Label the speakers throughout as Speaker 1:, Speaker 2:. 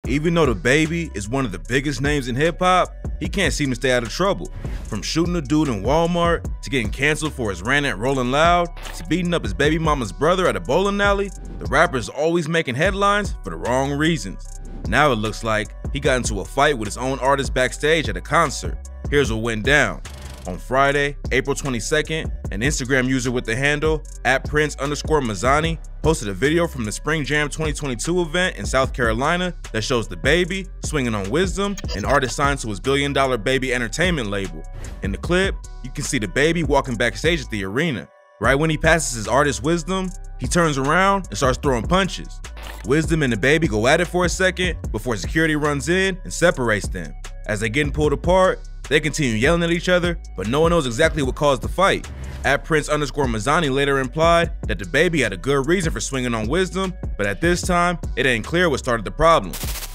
Speaker 1: Even though DaBaby is one of the biggest names in hip-hop, he can't seem to stay out of trouble. From shooting a dude in Walmart, to getting canceled for his rant at Rolling Loud, to beating up his baby mama's brother at a bowling alley, the rapper is always making headlines for the wrong reasons. Now it looks like he got into a fight with his own artist backstage at a concert. Here's what went down. On Friday, April 22nd, an Instagram user with the handle @Prince_Mazzani posted a video from the Spring Jam 2022 event in South Carolina that shows DaBaby swinging on Wisdom, an artist signed to his $1 billion Baby Entertainment label. In the clip, you can see DaBaby walking backstage at the arena. Right when he passes his artist Wisdom, he turns around and starts throwing punches. Wisdom and DaBaby go at it for a second before security runs in and separates them. As they're getting pulled apart, they continue yelling at each other, but no one knows exactly what caused the fight. @Prince_Mazzani later implied that DaBaby had a good reason for swinging on Wisdom, but at this time, it ain't clear what started the problem.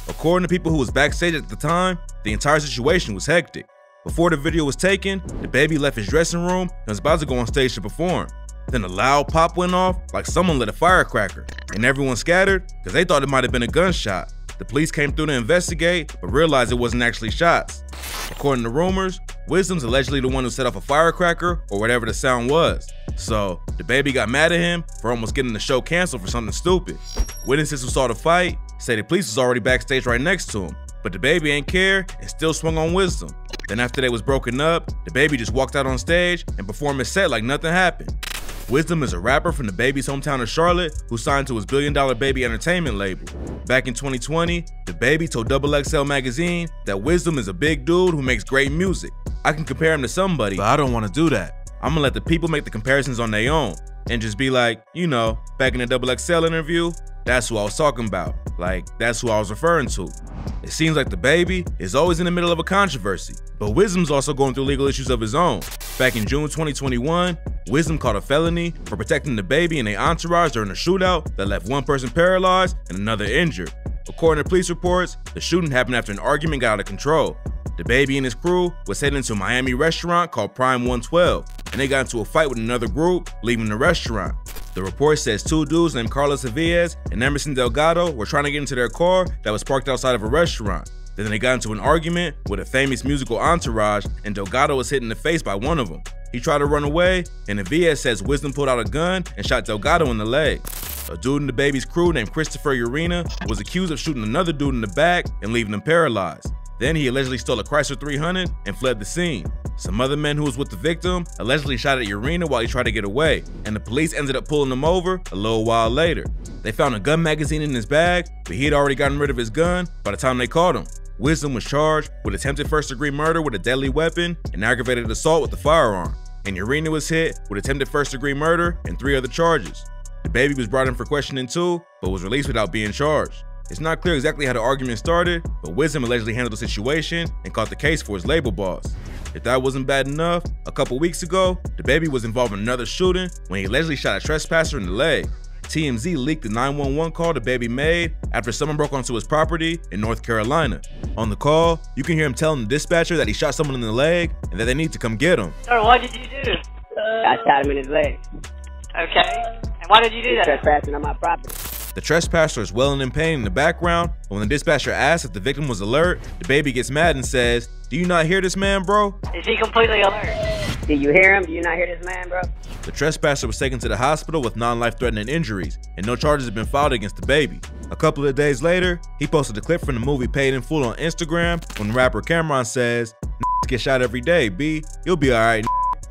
Speaker 1: According to people who was backstage at the time, the entire situation was hectic. Before the video was taken, DaBaby left his dressing room and was about to go on stage to perform. Then a loud pop went off like someone lit a firecracker, and everyone scattered because they thought it might have been a gunshot. The police came through to investigate, but realized it wasn't actually shots. According to rumors, Wisdom's allegedly the one who set off a firecracker or whatever the sound was. So, DaBaby got mad at him for almost getting the show canceled for something stupid. Witnesses who saw the fight say the police was already backstage right next to him, but DaBaby ain't care and still swung on Wisdom. Then after they was broken up, DaBaby just walked out on stage and performed his set like nothing happened. Wisdom is a rapper from DaBaby's hometown of Charlotte who signed to his $1 billion Baby Entertainment label. Back in 2020, DaBaby told XXL magazine that Wisdom is a big dude who makes great music. I can compare him to somebody, but I don't want to do that. I'm gonna let the people make the comparisons on their own and just be like, you know, back in the XXL interview, that's who I was talking about. Like, that's who I was referring to. It seems like DaBaby is always in the middle of a controversy, but Wisdom's also going through legal issues of his own. Back in June 2021, Wisdom caught a felony for protecting DaBaby and their entourage during a shootout that left one person paralyzed and another injured. According to police reports, the shooting happened after an argument got out of control. DaBaby and his crew was heading to a Miami restaurant called Prime 112, and they got into a fight with another group, leaving the restaurant. The report says two dudes named Carlos Aviez and Emerson Delgado were trying to get into their car that was parked outside of a restaurant. Then they got into an argument with a famous musical entourage, and Delgado was hit in the face by one of them. He tried to run away, and Aviez says Wisdom pulled out a gun and shot Delgado in the leg. A dude in DaBaby's crew named Christopher Urena was accused of shooting another dude in the back and leaving him paralyzed. Then he allegedly stole a Chrysler 300 and fled the scene. Some other men who was with the victim allegedly shot at Urena while he tried to get away, and the police ended up pulling him over a little while later. They found a gun magazine in his bag, but he had already gotten rid of his gun by the time they caught him. Wisdom was charged with attempted first-degree murder with a deadly weapon and aggravated assault with a firearm, and Urena was hit with attempted first-degree murder and 3 other charges. DaBaby was brought in for questioning too, but was released without being charged. It's not clear exactly how the argument started, but Wisdom allegedly handled the situation and caught the case for his label boss. If that wasn't bad enough, a couple weeks ago, DaBaby was involved in another shooting when he allegedly shot a trespasser in the leg. TMZ leaked the 911 call DaBaby made after someone broke onto his property in North Carolina. On the call, you can hear him telling the dispatcher that he shot someone in the leg and that they need to come get him.
Speaker 2: Sir, what did you do?
Speaker 3: I shot him in his leg.
Speaker 2: Okay. And why did you do that?
Speaker 3: Trespassing on my property.
Speaker 1: The trespasser is wailing in pain in the background, but when the dispatcher asks if the victim was alert, DaBaby gets mad and says, "Do you not hear this man, bro?"
Speaker 2: Is he completely alert?
Speaker 3: Do you hear him? Do you not hear this man, bro?
Speaker 1: The trespasser was taken to the hospital with non-life-threatening injuries, and no charges have been filed against DaBaby. A couple of days later, he posted a clip from the movie Paid in Full on Instagram when rapper Cameron says, "Get shot every day, B. You'll be alright,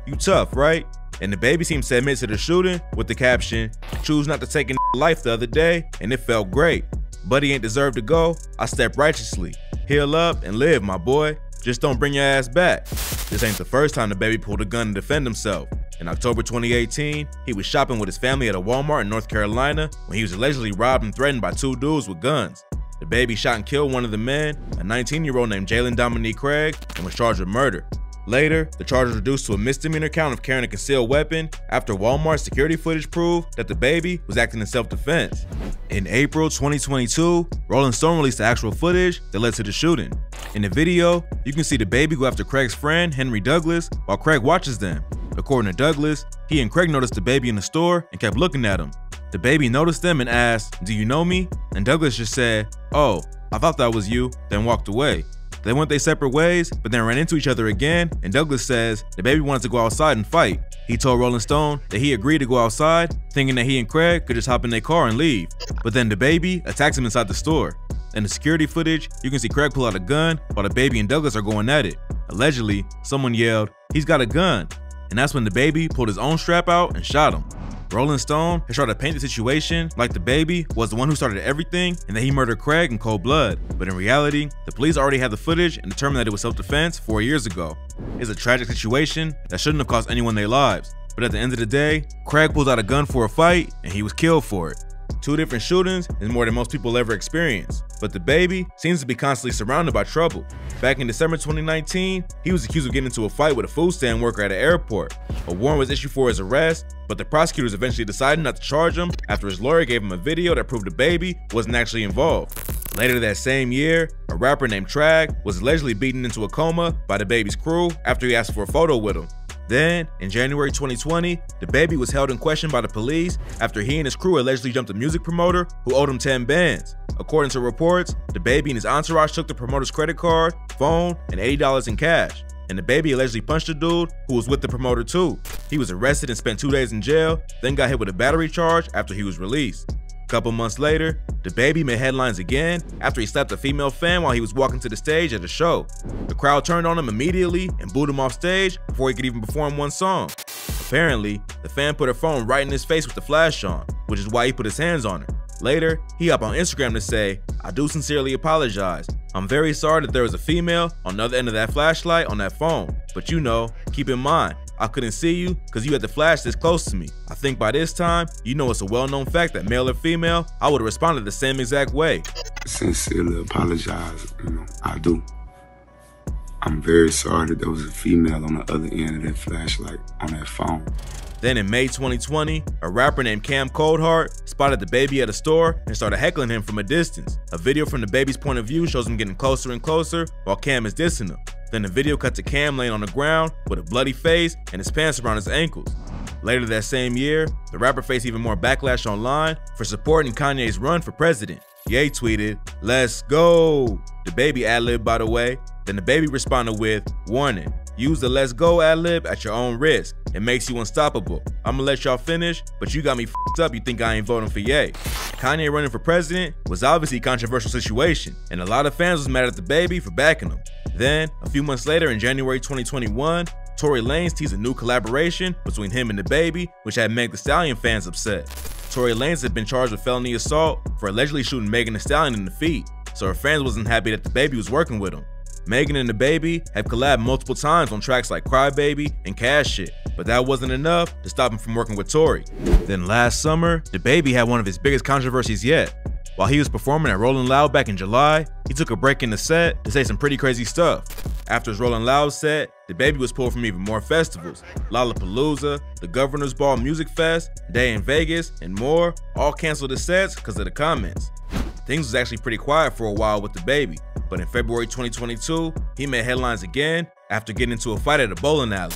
Speaker 1: you tough, right?" And DaBaby seems to admit to the shooting with the caption, "Choose not to take a life the other day, and it felt great. Buddy ain't deserved to go. I stepped righteously. Heal up and live, my boy. Just don't bring your ass back." This ain't the first time DaBaby pulled a gun to defend himself. In October 2018, he was shopping with his family at a Walmart in North Carolina when he was allegedly robbed and threatened by 2 dudes with guns. DaBaby shot and killed one of the men, a 19-year-old named Jalen Dominique Craig, and was charged with murder. Later, the charge was reduced to a misdemeanor count of carrying a concealed weapon after Walmart's security footage proved that DaBaby was acting in self-defense. In April 2022, Rolling Stone released the actual footage that led to the shooting. In the video, you can see DaBaby go after Craig's friend, Henry Douglas, while Craig watches them. According to Douglas, he and Craig noticed DaBaby in the store and kept looking at him. DaBaby noticed them and asked, "Do you know me?" And Douglas just said, "Oh, I thought that was you," then walked away. They went their separate ways, but then ran into each other again, and Douglas says DaBaby wanted to go outside and fight. He told Rolling Stone that he agreed to go outside, thinking that he and Craig could just hop in their car and leave. But then DaBaby attacks him inside the store. In the security footage, you can see Craig pull out a gun while DaBaby and Douglas are going at it. Allegedly, someone yelled, "He's got a gun," and that's when DaBaby pulled his own strap out and shot him. Rolling Stone has tried to paint the situation like DaBaby was the one who started everything and that he murdered Craig in cold blood. But in reality, the police already had the footage and determined that it was self-defense 4 years ago. It's a tragic situation that shouldn't have cost anyone their lives. But at the end of the day, Craig pulls out a gun for a fight and he was killed for it. 2 different shootings is more than most people ever experience, but DaBaby seems to be constantly surrounded by trouble. Back in December 2019, he was accused of getting into a fight with a food stand worker at an airport. A warrant was issued for his arrest, but the prosecutors eventually decided not to charge him after his lawyer gave him a video that proved DaBaby wasn't actually involved. Later that same year, a rapper named Tjay was allegedly beaten into a coma by DaBaby's crew after he asked for a photo with him. Then, in January 2020, DaBaby was held in question by the police after he and his crew allegedly jumped a music promoter who owed him 10 bands. According to reports, DaBaby and his entourage took the promoter's credit card, phone, and $80 in cash. And DaBaby allegedly punched a dude who was with the promoter too. He was arrested and spent 2 days in jail, then got hit with a battery charge after he was released. A couple months later, DaBaby made headlines again after he slapped a female fan while he was walking to the stage at a show. The crowd turned on him immediately and booed him off stage before he could even perform one song. Apparently, the fan put her phone right in his face with the flash on, which is why he put his hands on her. Later, he hopped on Instagram to say, "I do sincerely apologize. I'm very sorry that there was a female on the other end of that flashlight on that phone, but you know, keep in mind, I couldn't see you because you had the flash this close to me. I think by this time, you know it's a well-known fact that male or female, I would have responded the same exact way."
Speaker 4: Sincerely apologize, I do. I'm very sorry that there was a female on the other end of that flashlight on that phone.
Speaker 1: Then in May 2020, a rapper named Cam Coldheart spotted DaBaby at a store and started heckling him from a distance. A video from DaBaby's point of view shows him getting closer and closer while Cam is dissing him. Then the video cut to Cam laying on the ground with a bloody face and his pants around his ankles. Later that same year, the rapper faced even more backlash online for supporting Kanye's run for president. Ye tweeted, "Let's go." DaBaby ad-libbed, by the way. Then DaBaby responded with, "Warning, use the 'let's go' ad-lib at your own risk. It makes you unstoppable. I'ma let y'all finish, but you got me f***ed up you think I ain't voting for Ye." Kanye running for president was obviously a controversial situation, and a lot of fans was mad at DaBaby for backing him. Then, a few months later in January 2021, Tory Lanez teased a new collaboration between him and DaBaby, which had Meg Thee Stallion fans upset. Tory Lanez had been charged with felony assault for allegedly shooting Megan Thee Stallion in the feet, so her fans wasn't happy that DaBaby was working with him. Megan and DaBaby have collabed multiple times on tracks like Cry Baby and Cash Shit, but that wasn't enough to stop him from working with Tory. Then last summer, DaBaby had one of his biggest controversies yet. While he was performing at Rolling Loud back in July, he took a break in the set to say some pretty crazy stuff. After his Rolling Loud set, DaBaby was pulled from even more festivals. Lollapalooza, the Governor's Ball Music Fest, Day in Vegas, and more all canceled his sets because of the comments. Things was actually pretty quiet for a while with DaBaby, but in February 2022, he made headlines again after getting into a fight at a bowling alley.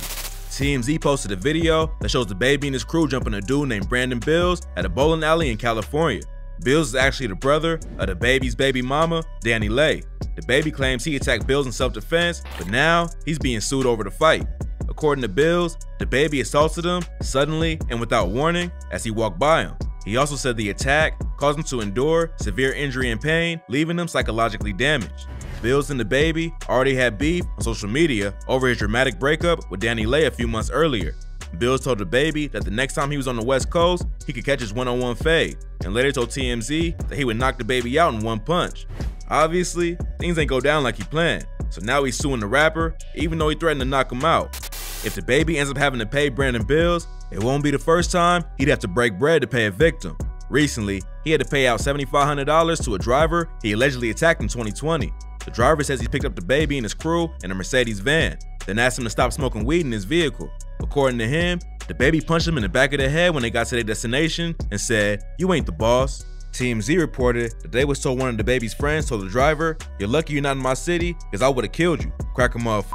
Speaker 1: TMZ posted a video that shows DaBaby and his crew jumping a dude named Brandon Bills at a bowling alley in California. Bills is actually the brother of DaBaby's baby mama, Danny Lay. DaBaby claims he attacked Bills in self-defense, but now he's being sued over the fight. According to Bills, DaBaby assaulted him suddenly and without warning as he walked by him. He also said the attack caused him to endure severe injury and pain, leaving him psychologically damaged. Bills and DaBaby already had beef on social media over his dramatic breakup with Danny Lay a few months earlier. Bills told DaBaby that the next time he was on the West Coast, he could catch his one-on-one fade, and later told TMZ that he would knock DaBaby out in one punch. Obviously, things ain't go down like he planned, so now he's suing the rapper, even though he threatened to knock him out. If DaBaby ends up having to pay Brandon Bills, it won't be the first time he'd have to break bread to pay a victim. Recently, he had to pay out $7,500 to a driver he allegedly attacked in 2020. The driver says he picked up DaBaby and his crew in a Mercedes van, then asked him to stop smoking weed in his vehicle. According to him, DaBaby punched him in the back of the head when they got to their destination and said, "You ain't the boss." TMZ reported that they was told one of DaBaby's friends told the driver, "You're lucky you're not in my city, cause I would've killed you. Crack him off."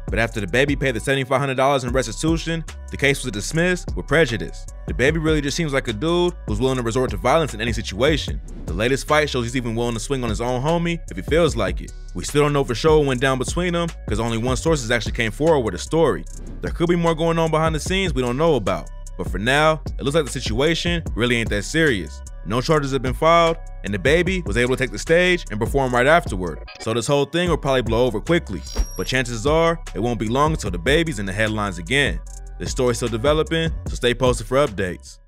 Speaker 1: But after DaBaby paid the $7,500 in restitution, The case was dismissed with prejudice. DaBaby really just seems like a dude who's willing to resort to violence in any situation. The latest fight shows he's even willing to swing on his own homie if he feels like it. We still don't know for sure what went down between them because only one source actually came forward with a story. There could be more going on behind the scenes we don't know about. But for now, it looks like the situation really ain't that serious. No charges have been filed, and DaBaby was able to take the stage and perform right afterward. So this whole thing will probably blow over quickly. But chances are, it won't be long until DaBaby's in the headlines again. This story's still developing, so stay posted for updates.